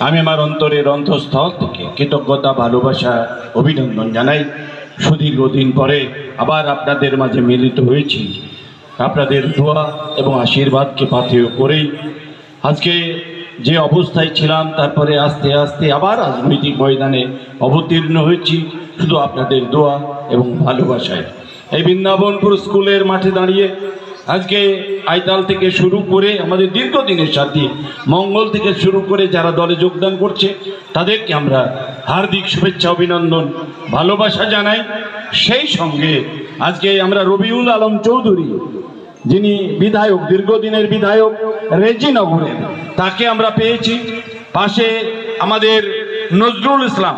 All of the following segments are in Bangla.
আমি আমার অন্তরের অন্তঃস্থল থেকে কৃতজ্ঞতা, ভালোবাসা, অভিনন্দন জানাই। সুদীর্ঘদিন পরে আবার আপনাদের মাঝে মিলিত হয়েছি। আপনাদের দোয়া এবং আশীর্বাদকে পাথেয় করেই আজকে যে অবস্থায় ছিলাম, তারপরে আস্তে আস্তে আবার রাজনৈতিক ময়দানে অবতীর্ণ হয়েছি শুধু আপনাদের দোয়া এবং ভালোবাসায়। এই বৃন্দাবনপুর স্কুলের মাঠে দাঁড়িয়ে আজকে আইতাল থেকে শুরু করে আমাদের দীর্ঘদিনের সাথী মঙ্গল থেকে শুরু করে যারা দলে যোগদান করছে তাদেরকে আমরা হার্দিক শুভেচ্ছা, অভিনন্দন, ভালোবাসা জানাই। সেই সঙ্গে আজকে আমরা রবিউল আলম চৌধুরী, যিনি বিধায়ক, দীর্ঘদিনের বিধায়ক রেজিনগরের, তাকে আমরা পেয়েছি। পাশে আমাদের নজরুল ইসলাম,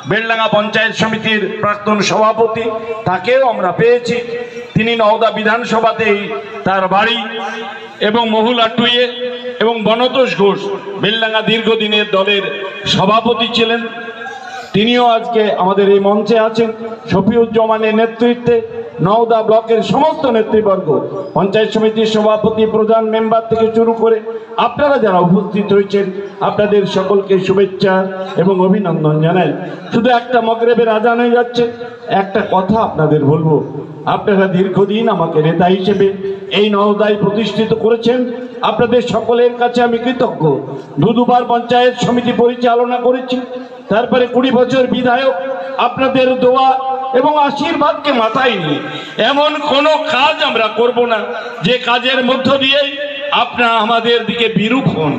বেলডাঙ্গা পঞ্চায়েত সমিতির প্রাক্তন সভাপতি, তাকেও আমরা পেয়েছি। তিনি নওদা বিধানসভাতেই তার বাড়ি, এবং মহুল আটুইয়ে এবং বনতোষ ঘোষ বেলডাঙ্গা দীর্ঘদিনের দলের সভাপতি ছিলেন, তিনিও আজকে আমাদের এই মঞ্চে আছেন। শফিউজ্জামানের নেতৃত্বে নওদা ব্লকের সমস্ত নেতৃবর্গ, পঞ্চায়েত সমিতির সভাপতি, প্রধান মেম্বার থেকে শুরু করে আপনারা যারা উপস্থিত হয়েছেন, আপনাদের সকলকে শুভেচ্ছা এবং অভিনন্দন জানাই। শুধু একটা মগরিবের আজান হয়ে যাচ্ছে, একটা কথা আপনাদের বলবো, আপনারা দীর্ঘদিন আমাকে নেতা হিসেবে এই নওদায় প্রতিষ্ঠিত করেছেন। আপনাদের সকলের কাছে আমি কৃতজ্ঞ। দুবার পঞ্চায়েত সমিতি পরিচালনা করেছি, তারপরে 20 বছর বিধায়ক। আপনাদের দোয়া এবং আশীর্বাদকে মাথায় নিয়ে এমন কোনো কাজ আমরা করব না যে কাজের মধ্য দিয়ে আপনারা আমাদের দিকে বিরূপ হন।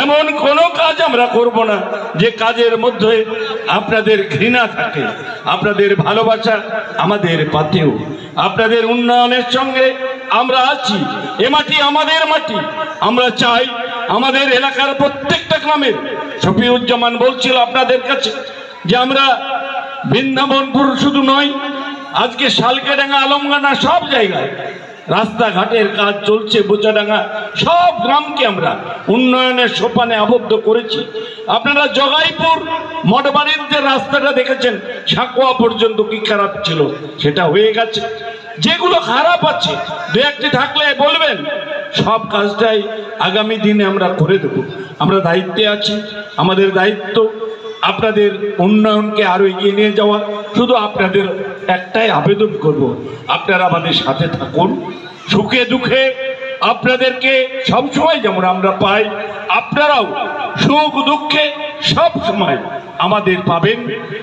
এমন কোনো কাজ আমরা করব না যে কাজের মধ্যে আপনাদের ঘৃণা থাকে। আপনাদের ভালোবাসা আমাদের পাতেও, আপনাদের উন্নয়নের সঙ্গে আমরা আছি। এ মাটি আমাদের মাটি। আমরা চাই আমাদের এলাকার প্রত্যেকটা গ্রামের, শফিউজ্জামান বলছিল আপনাদের কাছে যে আমরা বৃন্দাবনপুর শুধু নয়, আজকে শালকেডাঙ্গা, আলমগানা সব জায়গায় রাস্তাঘাটের কাজ চলছে। বোচাডাঙ্গা সব গ্রামকে আমরা উন্নয়নের সোপানে আবদ্ধ করেছি। আপনারা জগাইপুর মঠবাড়ির যে রাস্তাটা দেখেছেন, সাকুয়া পর্যন্ত কি খারাপ ছিল, সেটা হয়ে গেছে। যেগুলো খারাপ আছে দু একটি থাকলে বলবেন, সব কাজটাই আগামী দিনে আমরা করে দেব। আমরা দায়িত্বে আছি। আমাদের দায়িত্ব আপনাদের উন্নয়নকে আরো এগিয়ে নিয়ে যাওয়া। শুধু আপনাদের একটাই আবেদন করব, আপনারা আমাদের সাথে থাকুন। সুখে দুঃখে আপনাদেরকে সবসময় যেমন আমরা পাই, আপনারাও সুখ দুঃখে সব সময় আমাদের পাবেন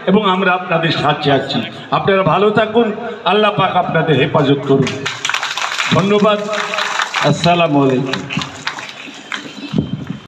এবং আমরা আপনাদের সাথে আছি। আপনারা ভালো থাকুন। আল্লাহ পাক আপনাদের হেফাজত করুন। ধন্যবাদ। আসসালামু আলাইকুম।